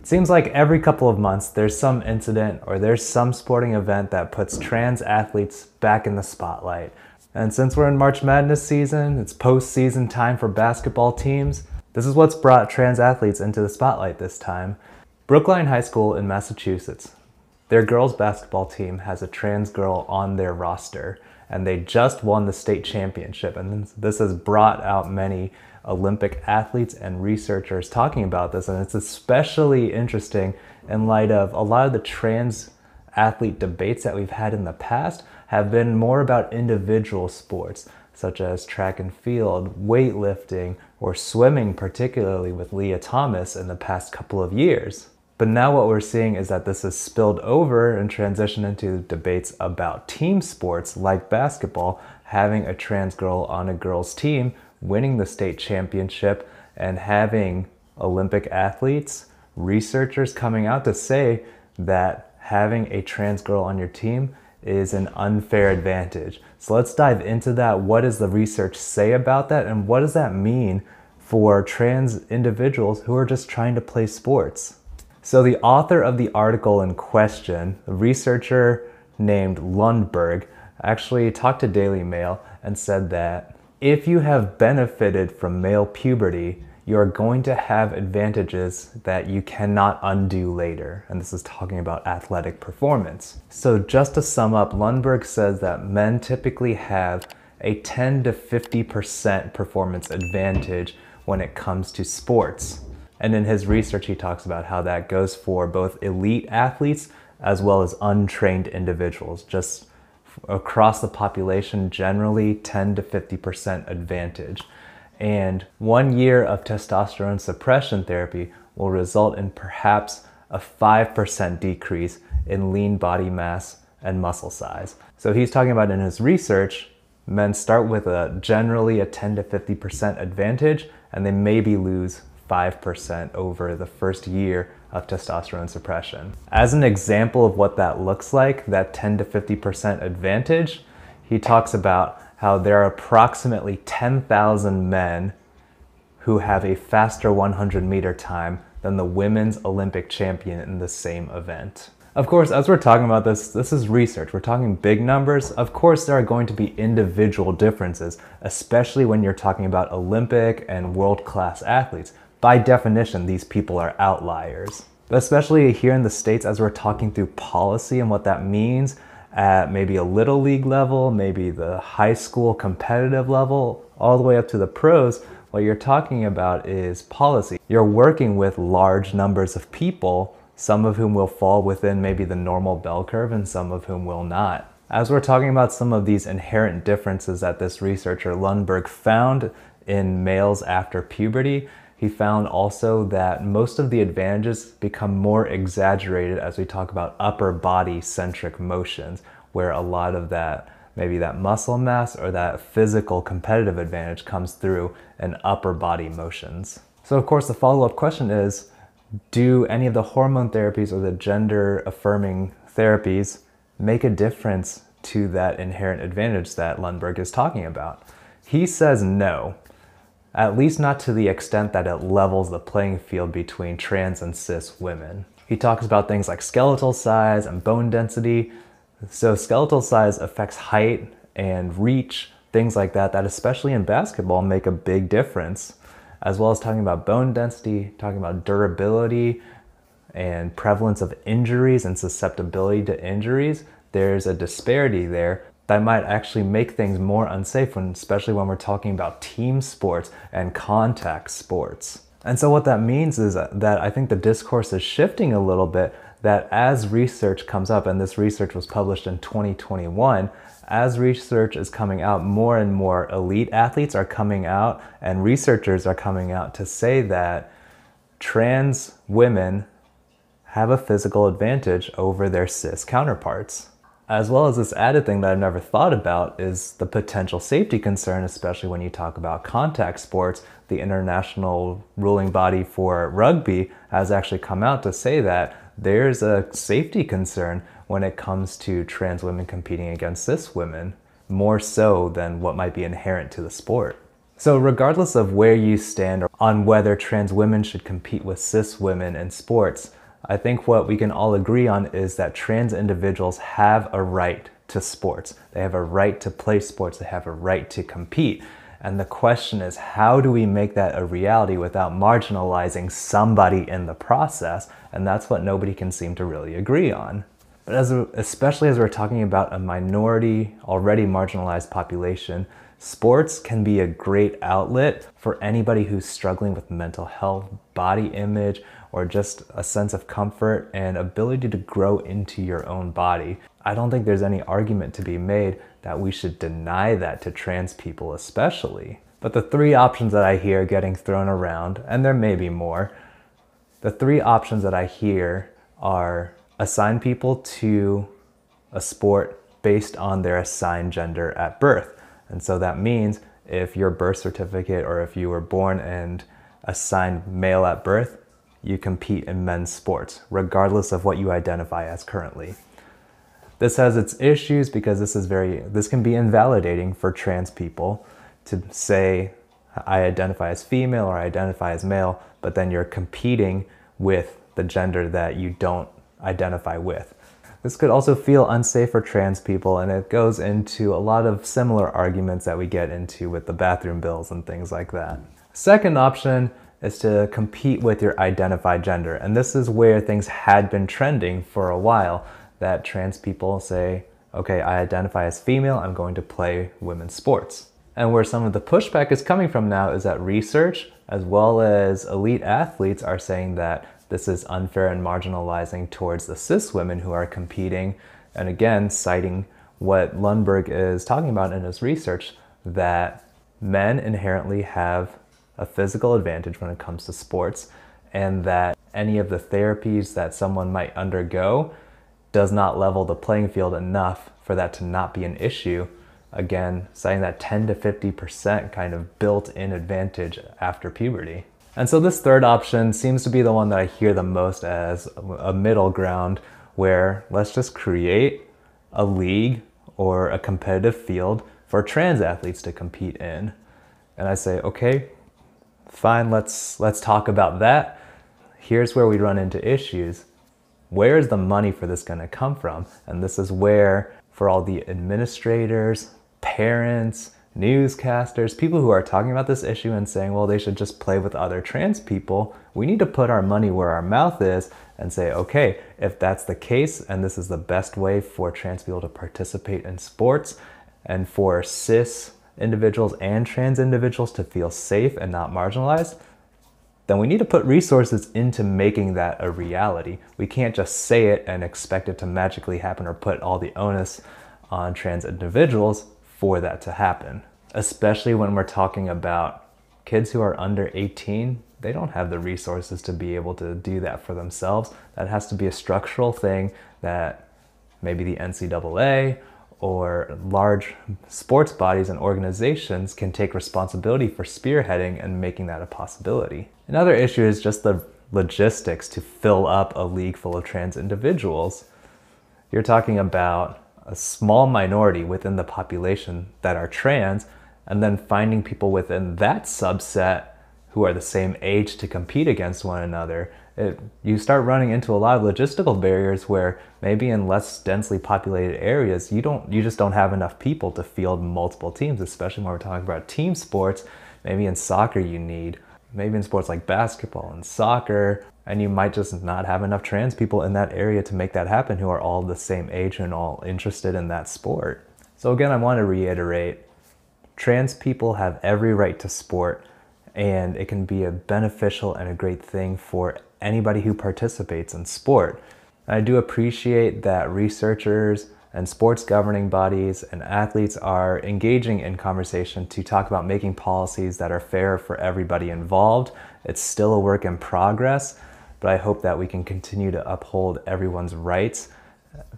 It seems like every couple of months there's some incident or there's some sporting event that puts trans athletes back in the spotlight. And since we're in March Madness season, it's postseason time for basketball teams, this is what's brought trans athletes into the spotlight this time. Brookline High School in Massachusetts, their girls basketball team has a trans girl on their roster, and they just won the state championship. And this has brought out many Olympic athletes and researchers talking about this, and it's especially interesting in light of a lot of the trans athlete debates that we've had in the past have been more about individual sports, such as track and field, weightlifting, or swimming, particularly with Leah Thomas in the past couple of years. But now what we're seeing is that this has spilled over and transitioned into debates about team sports like basketball, having a trans girl on a girls' team, winning the state championship, and having Olympic athletes, researchers coming out to say that having a trans girl on your team is an unfair advantage. So let's dive into that. What does the research say about that, and what does that mean for trans individuals who are just trying to play sports? So the author of the article in question, a researcher named Lundberg, actually talked to Daily Mail and said that if you have benefited from male puberty, you're going to have advantages that you cannot undo later. And this is talking about athletic performance. So just to sum up, Lundberg says that men typically have a 10 to 50% performance advantage when it comes to sports. And in his research, he talks about how that goes for both elite athletes as well as untrained individuals. Just across the population, generally 10 to 50% advantage. And 1 year of testosterone suppression therapy will result in perhaps a 5% decrease in lean body mass and muscle size. So he's talking about in his research, men start with generally a 10 to 50% advantage, and they maybe lose 5% over the first year of testosterone suppression. As an example of what that looks like, that 10 to 50% advantage, he talks about how there are approximately 10,000 men who have a faster 100-meter time than the women's Olympic champion in the same event. Of course, as we're talking about this is research. We're talking big numbers. Of course, there are going to be individual differences, especially when you're talking about Olympic and world-class athletes. By definition, these people are outliers. But especially here in the States, as we're talking through policy and what that means at maybe a little league level, maybe the high school competitive level, all the way up to the pros, what you're talking about is policy. You're working with large numbers of people, some of whom will fall within maybe the normal bell curve and some of whom will not. As we're talking about some of these inherent differences that this researcher Lundberg found in males after puberty, he found also that most of the advantages become more exaggerated as we talk about upper body centric motions, where a lot of that, maybe that muscle mass or that physical competitive advantage comes through in upper body motions. So of course the follow-up question is, do any of the hormone therapies or the gender affirming therapies make a difference to that inherent advantage that Lundberg is talking about? He says no. At least not to the extent that it levels the playing field between trans and cis women. He talks about things like skeletal size and bone density. So skeletal size affects height and reach, things like that, that especially in basketball make a big difference. As well as talking about bone density, talking about durability and prevalence of injuries and susceptibility to injuries. There's a disparity there that might actually make things more unsafe, especially when we're talking about team sports and contact sports. And so what that means is that I think the discourse is shifting a little bit, that as research comes up, and this research was published in 2021, as research is coming out, more and more elite athletes are coming out and researchers are coming out to say that trans women have a physical advantage over their cis counterparts. As well as this added thing that I've never thought about is the potential safety concern, especially when you talk about contact sports. The international ruling body for rugby has actually come out to say that there's a safety concern when it comes to trans women competing against cis women, more so than what might be inherent to the sport. So regardless of where you stand on whether trans women should compete with cis women in sports, I think what we can all agree on is that trans individuals have a right to sports. They have a right to play sports. They have a right to compete. And the question is, how do we make that a reality without marginalizing somebody in the process? And that's what nobody can seem to really agree on. But especially as we're talking about a minority, already marginalized population, sports can be a great outlet for anybody who's struggling with mental health, body image, or just a sense of comfort and ability to grow into your own body. I don't think there's any argument to be made that we should deny that to trans people especially. But the three options that I hear getting thrown around, and there may be more, the three options that I hear are assign people to a sport based on their assigned gender at birth. And so that means if your birth certificate or if you were born and assigned male at birth, you compete in men's sports, regardless of what you identify as currently. This has its issues because this can be invalidating for trans people to say, I identify as female or I identify as male, but then you're competing with the gender that you don't identify with. This could also feel unsafe for trans people, and it goes into a lot of similar arguments that we get into with the bathroom bills and things like that. Second option is to compete with your identified gender, and this is where things had been trending for a while, that trans people say, okay, I identify as female, I'm going to play women's sports. And where some of the pushback is coming from now is that research, as well as elite athletes, are saying that this is unfair and marginalizing towards the cis women who are competing. And again, citing what Lundberg is talking about in his research, that men inherently have a physical advantage when it comes to sports, and that any of the therapies that someone might undergo does not level the playing field enough for that to not be an issue. Again, citing that 10 to 50% kind of built-in advantage after puberty. And so this third option seems to be the one that I hear the most as a middle ground, where let's just create a league or a competitive field for trans athletes to compete in. And I say, okay, fine, let's talk about that. Here's where we run into issues. Where is the money for this going to come from? And this is where, for all the administrators, parents, newscasters, people who are talking about this issue and saying, well, they should just play with other trans people, we need to put our money where our mouth is and say, okay, if that's the case, and this is the best way for trans people to participate in sports, and for cis individuals and trans individuals to feel safe and not marginalized, then we need to put resources into making that a reality. We can't just say it and expect it to magically happen, or put all the onus on trans individuals for that to happen. Especially when we're talking about kids who are under 18, they don't have the resources to be able to do that for themselves. That has to be a structural thing that maybe the NCAA or large sports bodies and organizations can take responsibility for spearheading and making that a possibility. Another issue is just the logistics to fill up a league full of trans individuals. You're talking about a small minority within the population that are trans, and then finding people within that subset who are the same age to compete against one another. You start running into a lot of logistical barriers where maybe in less densely populated areas, you just don't have enough people to field multiple teams, especially when we're talking about team sports. Maybe in soccer you need, maybe in sports like basketball and soccer, and you might just not have enough trans people in that area to make that happen who are all the same age and all interested in that sport. So again, I want to reiterate, trans people have every right to sport, and it can be a beneficial and a great thing for anybody who participates in sport. And I do appreciate that researchers and sports governing bodies and athletes are engaging in conversation to talk about making policies that are fair for everybody involved. It's still a work in progress, but I hope that we can continue to uphold everyone's rights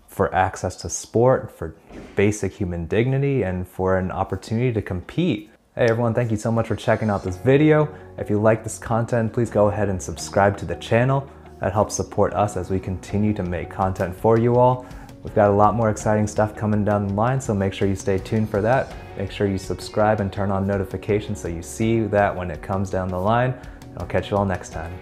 for access to sport, for basic human dignity, and for an opportunity to compete. Hey everyone, thank you so much for checking out this video. If you like this content, please go ahead and subscribe to the channel. That helps support us as we continue to make content for you all. We've got a lot more exciting stuff coming down the line, so make sure you stay tuned for that. Make sure you subscribe and turn on notifications so you see that when it comes down the line. I'll catch you all next time.